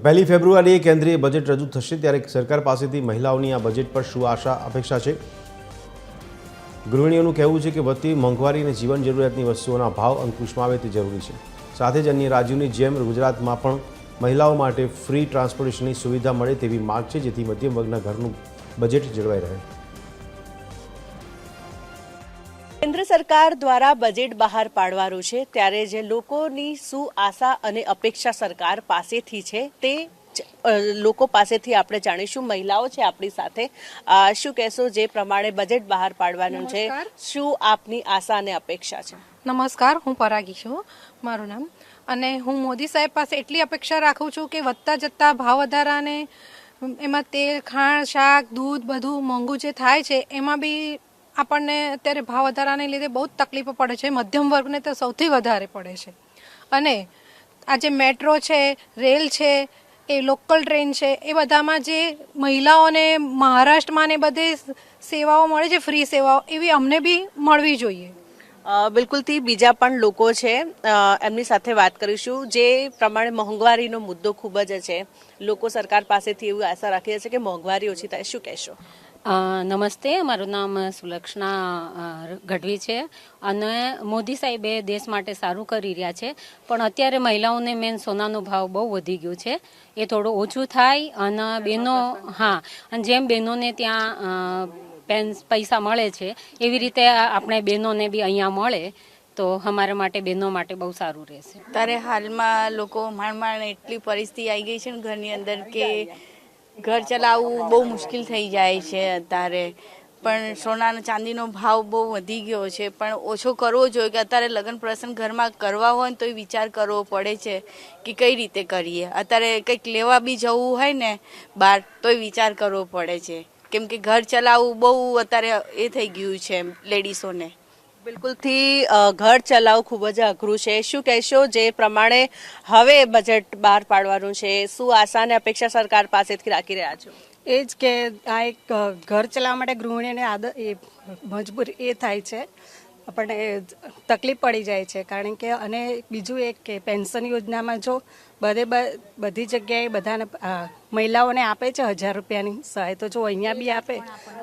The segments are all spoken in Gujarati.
તો 1 ફેબ્રુઆરીએ કેન્દ્રીય બજેટ રજૂ થશે ત્યારે સરકાર પાસેથી મહિલાઓની આ બજેટ પર શું આશા અપેક્ષા છે? ગૃહિણીઓનું કહેવું છે કે વધતી મોંઘવારી અને જીવન જરૂરિયાતની વસ્તુઓના ભાવ અંકુશમાં આવે તે જરૂરી છે। સાથે જ અન્ય રાજ્યોની જેમ ગુજરાતમાં પણ મહિલાઓ માટે ફ્રી ટ્રાન્સપોર્ટેશનની સુવિધા મળે તેવી માંગ છે, જેથી મધ્યમ વર્ગના ઘરનું બજેટ જળવાઈ રહે। केंद्र सरकार द्वारा बजेट बहार पाडवानुं छे त्यारे जे लोकोनी शुं आशा अने अपेक्षा सरकार पासेथी छे ते लोको पासेथी आपणे जाणीशुं। महिलाओ छे आपणी साथे, शुं कहेशो जे प्रमाणे बजेट बहार पाडवानुं छे, शुं आपनी आशा अने अपेक्षा छे? नमस्कार, हूँ परागी छूं मारुं नाम, अने हूँ मोदी साहेब पासे एटली अपेक्षा राखुं छुं के वधता जता भाव वधाराने एमां तेल, खाण, शाक, दूध बधुं मोंघुं जे थाय छे एमां बी આપણને અત્યારે ભાવ વધારાને લીધે બહુ જ તકલીફો પડે છે। મધ્યમ વર્ગને તો સૌથી વધારે પડે છે। અને આજે મેટ્રો છે, રેલ છે, એ લોકલ ટ્રેન છે, એ બધામાં જે મહિલાઓને મહારાષ્ટ્રમાં ને બધે સેવાઓ મળે છે, ફ્રી સેવાઓ, એવી અમને બી મળવી જોઈએ। બિલકુલથી બીજા પણ લોકો છે, એમની સાથે વાત કરીશું। જે પ્રમાણે મોંઘવારીનો મુદ્દો ખૂબ જ છે, લોકો સરકાર પાસેથી એવી આશા રાખી છે કે મોંઘવારી ઓછી થાય, શું કહેશો? નમસ્તે, મારું નામ સુલક્ષણા ગઢવી છે અને મોદી સાહેબે દેશ માટે સારું કરી રહ્યા છે, પણ અત્યારે મહિલાઓને મેન સોનાનો ભાવ બહુ વધી ગયો છે, એ થોડું ઓછું થાય અને બહેનો અને જેમ બહેનોને ત્યાં પૈસા મળે છે એવી રીતે આપણે બહેનોને બી અહીંયા મળે તો અમારા માટે બહેનો માટે બહુ સારું રહેશે। ત્યારે હાલમાં લોકો માંડ એટલી પરિસ્થિતિ આવી ગઈ છે ને ઘરની અંદર કે ઘર ચલાવવું બહુ મુશ્કેલ થઈ જાય છે અત્યારે। પણ સોના ચાંદીનો ભાવ બહુ વધી ગયો છે, પણ ઓછો કરવો જોઈએ કે અત્યારે લગ્ન પ્રસંગ ઘરમાં કરવા હોય ને તો વિચાર કરવો પડે છે કે કઈ રીતે કરીએ। અત્યારે કંઈક લેવા બી જવું હોય ને બહાર તોય વિચાર કરવો પડે છે, કેમ કે ઘર ચલાવવું બહુ અત્યારે એ થઈ ગયું છે લેડીઝોને। બિલકુલથી ઘર ચલાવવું ખૂબ જ અઘરું છે, શું કહેશો જે પ્રમાણે હવે બજેટ બહાર પાડવાનું છે, શું આશા અને અપેક્ષા સરકાર પાસેથી રાખી રહ્યા છો? એ જ કે આ એક ઘર ચલાવવા માટે ગૃહિણીને મજબૂરી એ થાય છે, આપણને તકલીફ પડી જાય છે, કારણ કે અને બીજું એક કે પેન્શન યોજનામાં જો બધી જગ્યાએ બધાને મહિલાઓને આપે છે 1000 રૂપિયાની સહાય, તો જો અહીંયા બી આપે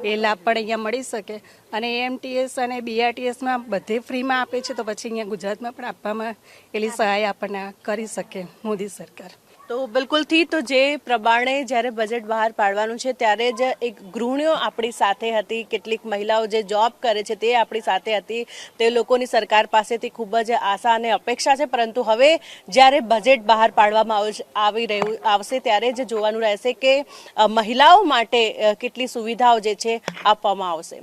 એ લાભ પણ અહીંયા મળી શકે। અને એમટીએસ અને બીઆરટીએસમાં બધે ફ્રીમાં આપે છે, તો પછી અહીંયા ગુજરાતમાં પણ આપવામાં એલી સહાય આપણને કરી શકે મોદી સરકાર। તો બિલકુલથી તો જે પ્રમાણે જ્યારે બજેટ બહાર પાડવાનું છે ત્યારે જ એક ગૃહિણીઓ આપણી સાથે હતી, કેટલીક મહિલાઓ જે જોબ કરે છે તે આપણી સાથે હતી, તે લોકોની સરકાર પાસેથી ખૂબ જ આશા અને અપેક્ષા છે, પરંતુ હવે જ્યારે બજેટ બહાર પાડવામાં આવશે ત્યારે જ જોવાનું રહેશે કે મહિલાઓ માટે કેટલી સુવિધાઓ જે છે આપવામાં આવશે।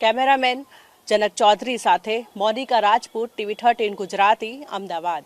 કેમેરામેન જનક ચૌધરી સાથે મોનિકા રાજપૂત, TV13 ગુજરાતી, અમદાવાદ।